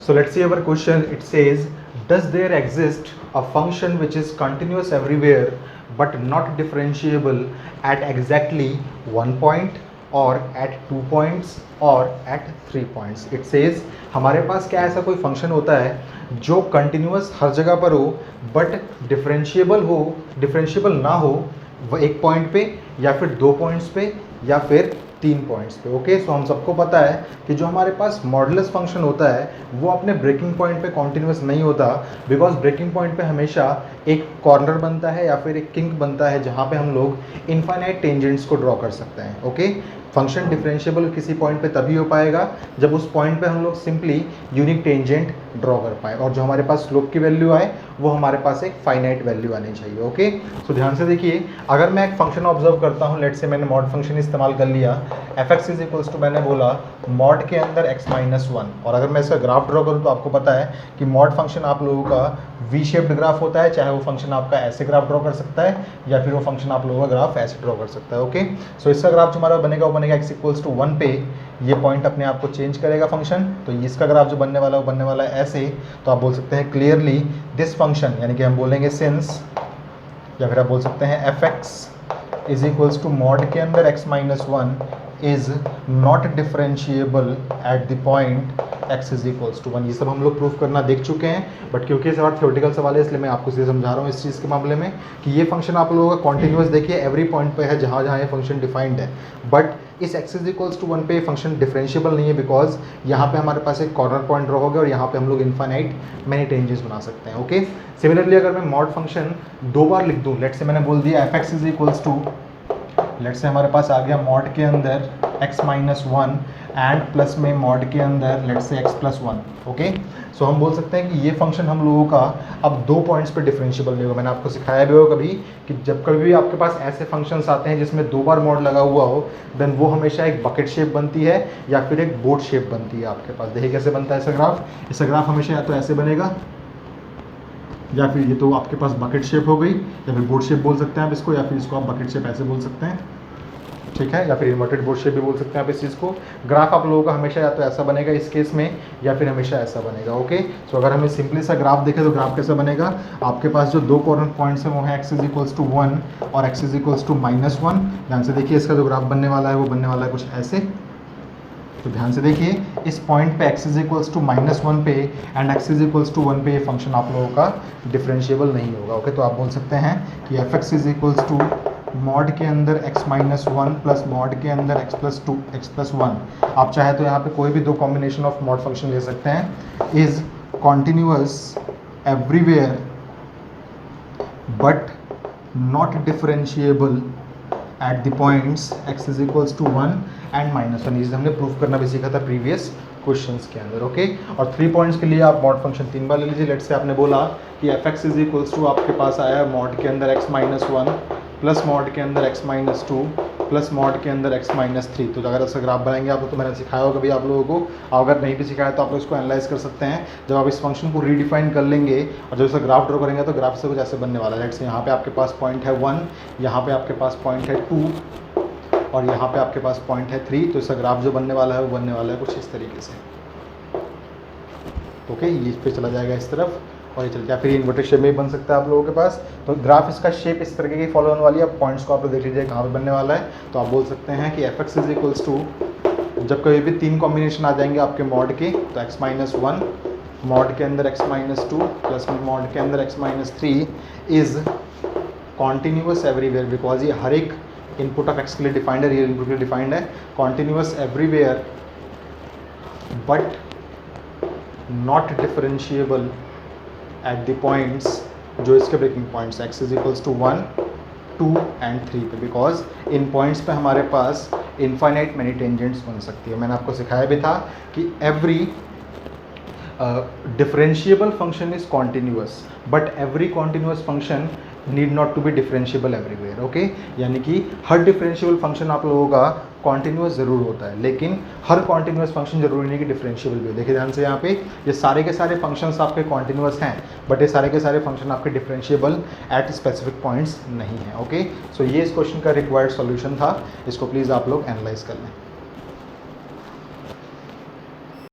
So let's see our question. It says, does there exist a function which is continuous everywhere but not differentiable at exactly 1 point or at 2 points और at 3 points? It says हमारे पास क्या ऐसा कोई function होता है जो continuous हर जगह पर हो बट डिफरेंशिएबल ना हो वो 1 पॉइंट पे या फिर 2 पॉइंट्स पे या फिर 3 पॉइंट्स पे। ओके, सो हम सबको पता है कि जो हमारे पास मॉडुलस फंक्शन होता है वो अपने ब्रेकिंग पॉइंट पे कॉन्टिन्यूस नहीं होता, बिकॉज ब्रेकिंग पॉइंट पे हमेशा एक कॉर्नर बनता है या फिर एक किंक बनता है जहाँ पे हम लोग इनफाइनाइट टेंजेंट्स को ड्रॉ कर सकते हैं। ओके, फंक्शन डिफरेंशिएबल किसी पॉइंट पे तभी हो पाएगा जब उस पॉइंट पे हम लोग सिंपली यूनिक टेंजेंट ड्रॉ कर पाए और जो हमारे पास स्लोप की वैल्यू आए वो हमारे पास एक फाइनाइट वैल्यू आनी चाहिए। ओके, सो ध्यान से देखिए, अगर मैं एक फंक्शन ऑब्जर्व करता हूँ, लेट से मैंने मॉड फंक्शन इस्तेमाल कर लिया, f x is equals to मैंने बोला मॉड के अंदर x माइनस वन, और अगर मैं इसका ग्राफ ड्रॉ करूँ तो आपको पता है कि मॉड फंक्शन आप लोगों का वी शेप्ड ग्राफ होता है, चाहे वो फंक्शन आपका ऐसे ग्राफ ड्रॉ कर सकता है या फिर वो फंक्शन आप लोगों का ग्राफ ऐसे ड्रॉ कर सकता है। ओके, सो इसका ग्राफ जो हमारा बनेगा वो बनेगा x इक्वल्स टू 1 पे, ये पॉइंट अपने आप को चेंज करेगा फंक्शन, तो इसका ग्राफ जो बनने वाला है वो बनने वाला है ऐसे। तो आप बोल सकते हैं क्लियरली दिस फंक्शन, यानी कि हम बोलेंगे सिंस, या फिर आप बोल सकते हैं f x is equals to mod के अंदर x minus one is not differentiable at the point x is equals to 1। ये सब हम लोग प्रूफ करना देख चुके हैं, बट क्योंकि ये सवाल थ्योरेटिकल सवाल है इसलिए मैं आपको सीधे समझा रहा हूँ इस चीज़ के मामले में कि ये फंक्शन आप लोगों का कॉन्टिन्यूस देखिए एवरी पॉइंट पे है जहाँ जहाँ ये फंक्शन डिफाइंड है, बट इस x इज इक्वल्स टू 1 पे फंक्शन डिफरेंशिएबल नहीं है, बिकॉज यहाँ पे हमारे पास एक कॉर्नर पॉइंट ड्रॉ होगा और यहाँ पे हम लोग इनफाइनाइट मैनी टेंजेंट्स बना सकते हैं। ओके, सिमिलरली अगर मैं मॉड फंक्शन दो बार लिख दूँ, लेट से मैंने बोल दिया f x is equals to, let's say हमारे पास आ गया मॉड के अंदर x minus one and plus में मॉड के अंदर let's say x plus one. Okay, so हम बोल सकते हैं कि ये फंक्शन हम लोगों का अब 2 पॉइंट्स पे डिफरेंशिएबल नहीं होगा। मैंने आपको सिखाया भी होगा कभी कि जब कभी भी आपके पास ऐसे फंक्शंस आते हैं जिसमें 2 बार मॉड लगा हुआ हो, देन वो हमेशा एक बकेट शेप बनती है या फिर एक बोट शेप बनती है आपके पास। देखिए कैसे बनता है इसका ग्राफ हमेशा या तो ऐसे बनेगा या फिर ये तो आपके पास बकेट शेप हो गई या फिर बोट शेप बोल सकते हैं आप इसको, या फिर इसको आप बकेट शेप ऐसे बोल सकते हैं, ठीक है, या फिर इन्वर्टेड बोट शेप भी बोल सकते हैं आप इस चीज़ को। ग्राफ आप लोगों का हमेशा या तो ऐसा बनेगा इस केस में या फिर हमेशा ऐसा बनेगा। ओके, सो अगर हमें सिंपली सा ग्राफ देखें तो ग्राफ कैसा बनेगा, आपके पास जो 2 कॉर्नर पॉइंट्स हैं वो है x इज इक्वल्स टू 1 और x is equals to minus one. ध्यान से देखिए इसका जो ग्राफ बनने वाला है वो बनने वाला है कुछ ऐसे। तो ध्यान से देखिए इस पॉइंट पे x is equals to minus one पे and x is equals to 1 पे ये फंक्शन आप लोगों का डिफरेंशिएबल नहीं होगा। ओके, तो आप बोल सकते हैं कि f x is equals to mod के अंदर x minus one plus mod के अंदर x plus two x plus one, आप चाहे तो यहाँ पे कोई भी 2 कॉम्बिनेशन ऑफ मॉड फंक्शन ले सकते हैं, is continuous everywhere but not differentiable at the points x is equals to 1 and minus one. ये हमने प्रूफ करना भी सीखा था प्रीवियस क्वेश्चंस के अंदर। ओके, और 3 पॉइंट्स के लिए आप मॉड फंक्शन 3 बार ले लीजिए। लेट से आपने बोला कि f x is equals to आपके पास आया मॉड के अंदर x minus one plus mod के अंदर x minus two plus mod के अंदर x माइनस थ्री। तो अगर ऐसा ग्राफ बनाएंगे आप तो मैंने सिखाया होगा कभी आप लोगों को, अगर नहीं भी सिखाया तो आप लोग इसको एनालाइज कर सकते हैं। जब आप इस फंक्शन को रीडिफाइन कर लेंगे और जब इसका ग्राफ ड्रॉ करेंगे तो ग्राफ से कुछ ऐसे बनने वाला है। लेट से यहाँ पे आपके पास पॉइंट है 1, यहाँ पे आपके पास पॉइंट है 2 और यहाँ पे आपके पास पॉइंट है 3। तो इसका ग्राफ जो बनने वाला है वो बनने वाला है कुछ इस तरीके से। ओके, ये इस पे चला जाएगा इस तरफ और ये चल जाए, फिर इन्वर्टेड शेप में भी बन सकता है आप लोगों के पास। तो ग्राफ इसका शेप इस तरीके की फॉलो होने वाली है। अब पॉइंट्स को आप लोग देख लीजिए कहाँ पे बनने वाला है। तो आप बोल सकते हैं कि f x is equals to, जब कभी भी 3 कॉम्बिनेशन आ जाएंगे आपके मॉड के, तो x माइनस वन मॉड के अंदर x minus two plus mod के अंदर x minus three is continuous everywhere, because ये हर एक इनपुट ऑफ x के लिए डिफाइंड है, रियल इनपुट के लिए डिफाइंड है, continuous everywhere but not differentiable at the points, जो इसके breaking points x is equals to 1, 2 and 3 पे, बिकॉज इन पॉइंट्स पे हमारे पास इनफाइनाइट मैनी टेंजेंट्स बन सकती है। मैंने आपको सिखाया भी था कि every differentiable function is continuous but every continuous function need not to be differentiable everywhere. Okay, यानी कि हर डिफरेंशिएबल फंक्शन आप लोगों का कॉन्टिन्यूअस ज़रूर होता है, लेकिन हर कॉन्टिन्यूअस फंक्शन जरूरी नहीं कि डिफरेंशिएबल भी हो। देखिए ध्यान से यहाँ पे ये सारे के सारे फंक्शंस आपके कॉन्टिन्यूअस हैं, बट ये सारे के सारे फंक्शन आपके डिफरेंशिएबल एट स्पेसिफिक पॉइंट्स नहीं है। ओके, सो ये इस क्वेश्चन का रिक्वायर्ड सॉल्यूशन था, इसको प्लीज़ आप लोग एनालाइज कर लें।